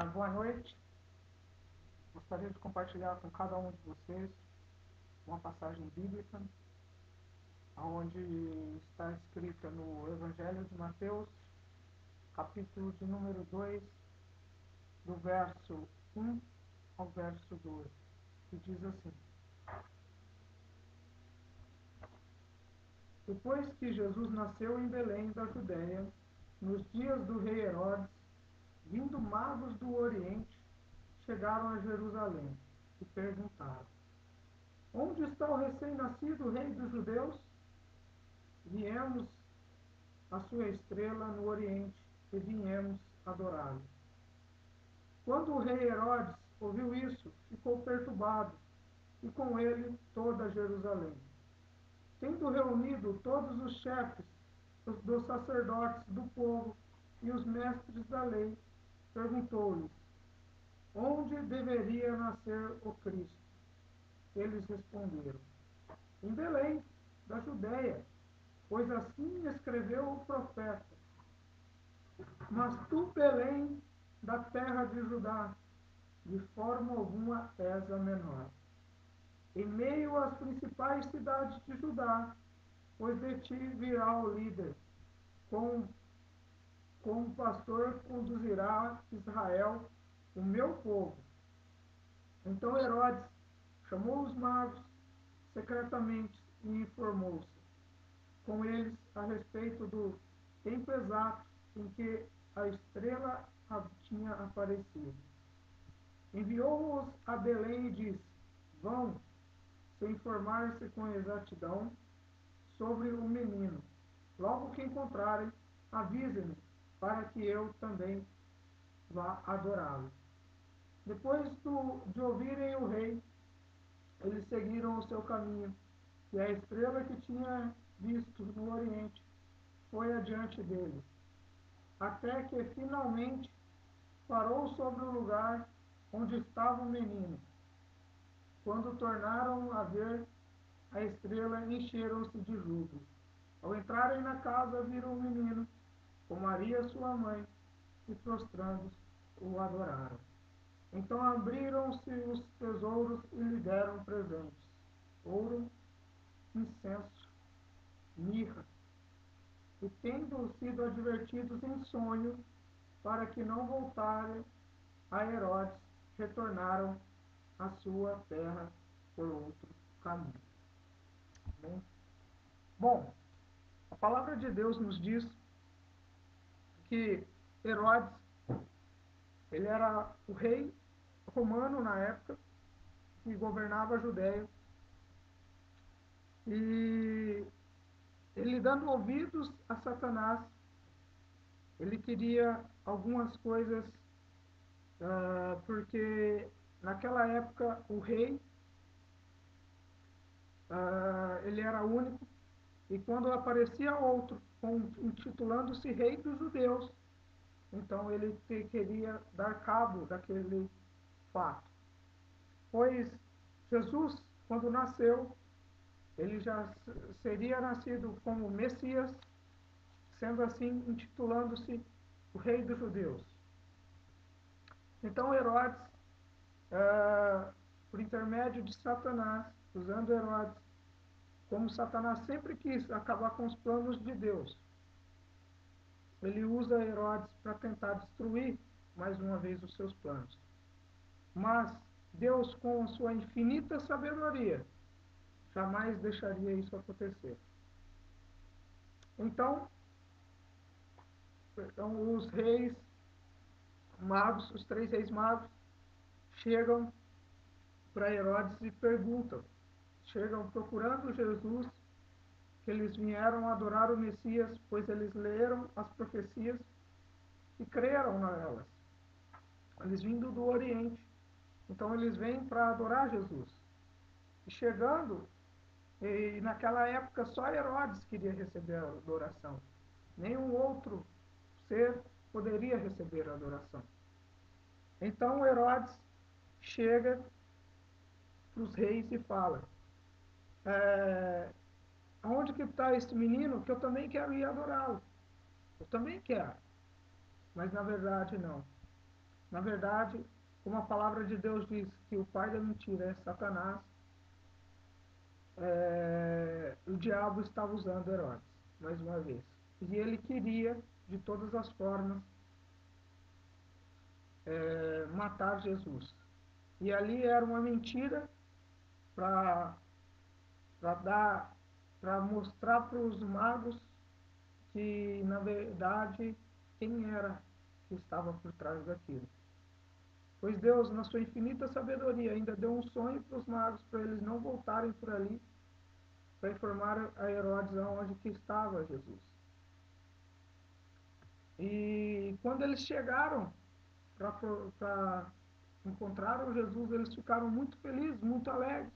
Boa noite. Gostaria de compartilhar com cada um de vocês uma passagem bíblica, onde está escrita no Evangelho de Mateus, capítulo de número 2, do verso 1 ao verso 2, que diz assim: Depois que Jesus nasceu em Belém da Judéia, nos dias do rei Herodes, vindo magos do Oriente, chegaram a Jerusalém e perguntaram: Onde está o recém-nascido rei dos judeus? Viemos a sua estrela no Oriente e viemos adorá-lo. Quando o rei Herodes ouviu isso, ficou perturbado, e com ele toda Jerusalém. Tendo reunido todos os chefes dos sacerdotes do povo e os mestres da lei, perguntou-lhes: Onde deveria nascer o Cristo? Eles responderam: Em Belém, da Judéia, pois assim escreveu o profeta. Mas tu, Belém, da terra de Judá, de forma alguma és a menor. Em meio às principais cidades de Judá, pois de ti virá o líder, como pastor conduzirá Israel, o meu povo. Então Herodes chamou os magos secretamente e informou-se com eles a respeito do tempo exato em que a estrela tinha aparecido. Enviou-os a Belém e disse: Vão, se informar-se com exatidão sobre o menino. Logo que encontrarem, avisem-me, para que eu também vá adorá-lo. Depois de ouvirem o rei, eles seguiram o seu caminho, e a estrela que tinha visto no Oriente foi adiante deles, até que finalmente parou sobre o lugar onde estava o menino. Quando tornaram a ver a estrela, encheram-se de júbilo. Ao entrarem na casa, viram o menino com Maria, sua mãe, e prostrando o adoraram. Então abriram-se os tesouros e lhe deram presentes: ouro, incenso, mirra. E tendo sido advertidos em sonho, para que não voltarem a Herodes, retornaram à sua terra por outro caminho. Bem, bom, a palavra de Deus nos diz que Herodes, ele era o rei romano na época, que governava a Judéia, e ele, dando ouvidos a Satanás, ele queria algumas coisas, porque naquela época o rei, ele era único, e quando aparecia outro, intitulando-se rei dos judeus, então ele queria dar cabo daquele fato. Pois Jesus, quando nasceu, ele já seria nascido como Messias, sendo assim intitulando-se o rei dos judeus. Então Herodes, por intermédio de Satanás, usando Herodes, como Satanás sempre quis acabar com os planos de Deus, ele usa Herodes para tentar destruir mais uma vez os seus planos. Mas Deus, com a sua infinita sabedoria, jamais deixaria isso acontecer. Então os reis magos, os 3 reis magos, chegam para Herodes e perguntam, chegam procurando Jesus, que eles vieram adorar o Messias, pois eles leram as profecias e creram nelas. Eles vindo do Oriente, então eles vêm para adorar Jesus. E chegando, e naquela época só Herodes queria receber a adoração. Nenhum outro ser poderia receber a adoração. Então Herodes chega para os reis e fala: Onde que está esse menino que eu também quero ir adorá-lo? Eu também quero. Mas na verdade não. Na verdade, como a palavra de Deus diz que o pai da mentira é Satanás, o diabo estava usando Herodes, mais uma vez. E ele queria, de todas as formas, matar Jesus. E ali era uma mentira para dar, para mostrar para os magos que, na verdade, quem era que estava por trás daquilo. Pois Deus, na sua infinita sabedoria, ainda deu um sonho para os magos, para eles não voltarem por ali, para informar a Herodes aonde que estava Jesus. E quando eles chegaram para encontraram Jesus, eles ficaram muito felizes, muito alegres.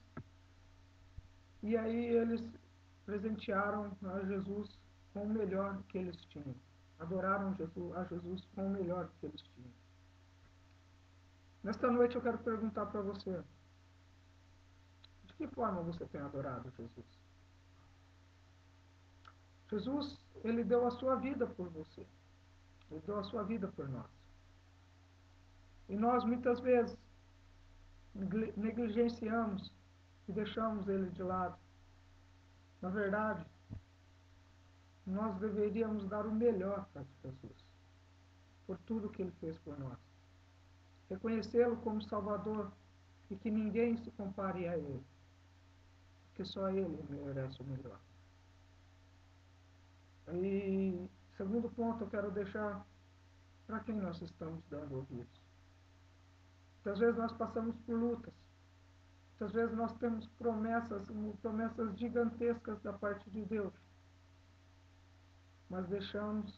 E aí eles presentearam a Jesus com o melhor que eles tinham. Adoraram a Jesus com o melhor que eles tinham. Nesta noite eu quero perguntar para você, de que forma você tem adorado Jesus? Jesus, ele deu a sua vida por você. Ele deu a sua vida por nós. E nós, muitas vezes, negligenciamos e deixamos ele de lado. Na verdade, nós deveríamos dar o melhor para Jesus, por tudo que ele fez por nós. Reconhecê-lo como Salvador e que ninguém se compare a ele, porque só ele merece o melhor. E segundo ponto, eu quero deixar para quem nós estamos dando ouvidos. Muitas vezes nós passamos por lutas, muitas vezes nós temos promessas gigantescas da parte de Deus, mas deixamos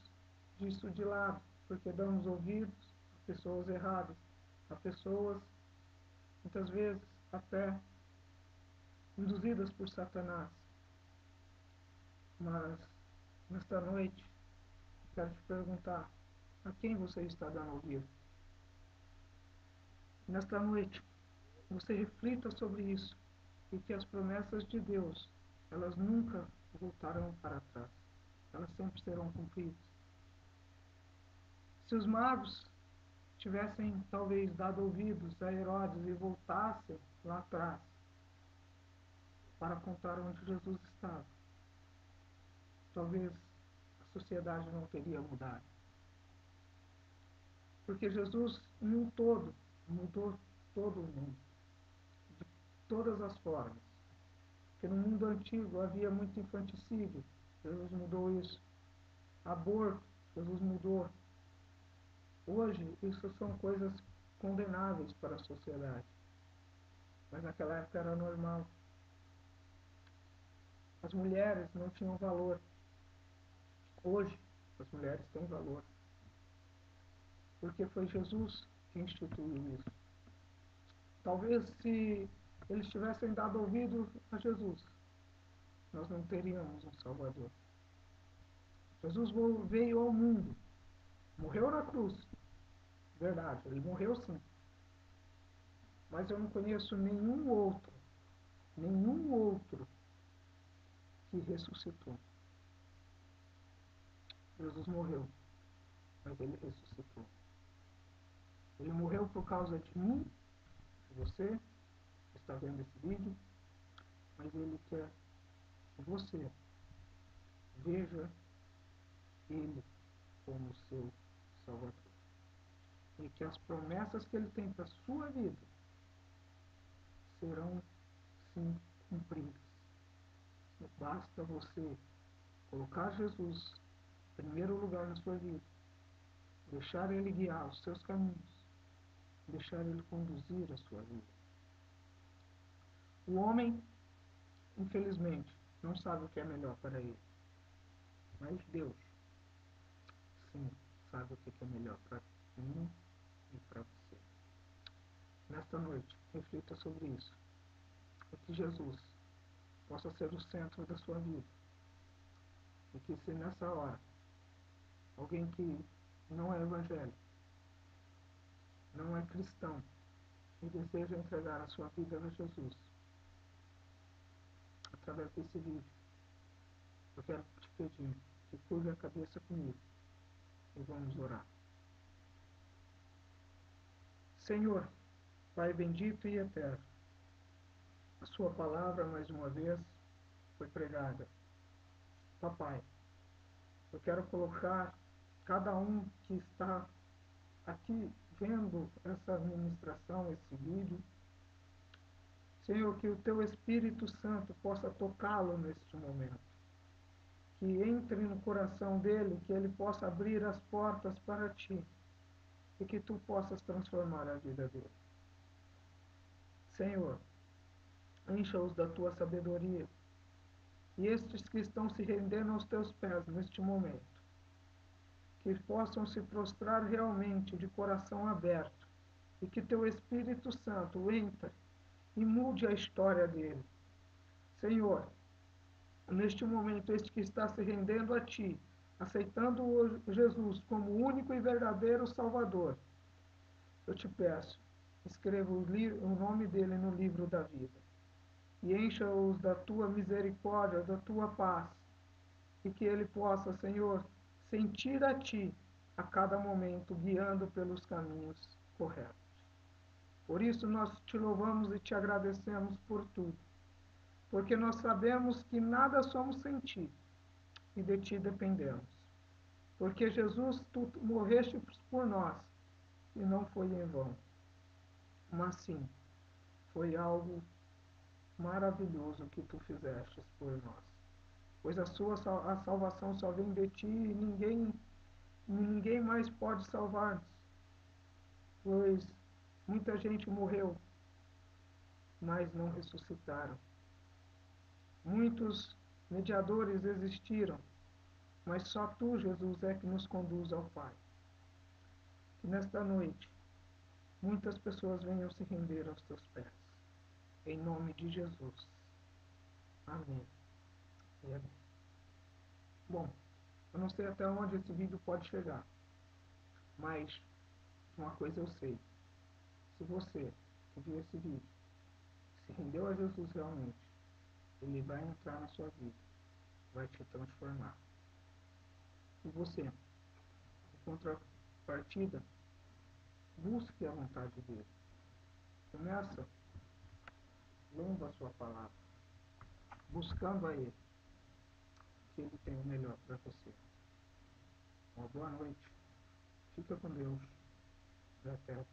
disso de lado, porque damos ouvidos a pessoas erradas, a pessoas, muitas vezes, até induzidas por Satanás. Mas, nesta noite, quero te perguntar, a quem você está dando ouvido? Nesta noite, você reflita sobre isso, e que as promessas de Deus, elas nunca voltarão para trás. Elas sempre serão cumpridas. Se os magos tivessem talvez dado ouvidos a Herodes e voltassem lá atrás para contar onde Jesus estava, talvez a sociedade não teria mudado. Porque Jesus, em um todo, mudou todo o mundo, de todas as formas. Porque no mundo antigo havia muito infanticídio, Jesus mudou isso. Aborto, Jesus mudou. Hoje, isso são coisas condenáveis para a sociedade. Mas naquela época era normal. As mulheres não tinham valor. Hoje, as mulheres têm valor. Porque foi Jesus que instituiu isso. Talvez se eles tivessem dado ouvido a Jesus, nós não teríamos um Salvador. Jesus veio ao mundo, morreu na cruz, verdade, ele morreu sim. Mas eu não conheço nenhum outro que ressuscitou. Jesus morreu, mas ele ressuscitou. Ele morreu por causa de mim, de você, que está vendo esse vídeo, mas ele quer que você veja ele como seu Salvador. E que as promessas que ele tem para a sua vida serão sim cumpridas. Basta você colocar Jesus em primeiro lugar na sua vida, deixar ele guiar os seus caminhos, deixar ele conduzir a sua vida. O homem, infelizmente, não sabe o que é melhor para ele, mas Deus, sim, sabe o que é melhor para mim e para você. Nesta noite, reflita sobre isso, e que Jesus possa ser o centro da sua vida, e que se nessa hora alguém que não é evangélico, não é cristão e deseja entregar a sua vida a Jesus, através desse vídeo, eu quero te pedir que curve a cabeça comigo e vamos orar. Senhor, Pai bendito e eterno, a sua palavra mais uma vez foi pregada. Papai, eu quero colocar cada um que está aqui vendo essa administração, esse vídeo, Senhor, que o teu Espírito Santo possa tocá-lo neste momento, que entre no coração dele, que ele possa abrir as portas para ti e que tu possas transformar a vida dele. Senhor, encha-os da tua sabedoria e estes que estão se rendendo aos teus pés neste momento, que possam se prostrar realmente de coração aberto e que teu Espírito Santo entre e mude a história dele. Senhor, neste momento, este que está se rendendo a ti, aceitando Jesus como único e verdadeiro Salvador, eu te peço, escreva o nome dele no livro da vida e encha-os da tua misericórdia, da tua paz, e que ele possa, Senhor, sentir a ti a cada momento, guiando pelos caminhos corretos. Por isso nós te louvamos e te agradecemos por tudo, porque nós sabemos que nada somos sem ti e de ti dependemos. Porque Jesus, tu morreste por nós e não foi em vão, mas sim, foi algo maravilhoso que tu fizestes por nós. Pois a salvação só vem de ti e ninguém mais pode salvar-nos. Pois muita gente morreu, mas não ressuscitaram. Muitos mediadores existiram, mas só tu, Jesus, é que nos conduz ao Pai. Que nesta noite muitas pessoas venham se render aos teus pés. Em nome de Jesus. Amém. E amém. Bom, eu não sei até onde esse vídeo pode chegar, mas uma coisa eu sei. Se você que viu esse vídeo se rendeu a Jesus realmente, ele vai entrar na sua vida, vai te transformar. E você, em contrapartida, busque a vontade dele. Começa lendo a sua palavra, buscando a ele, que ele tem o melhor para você. Uma boa noite. Fica com Deus. E até a próxima.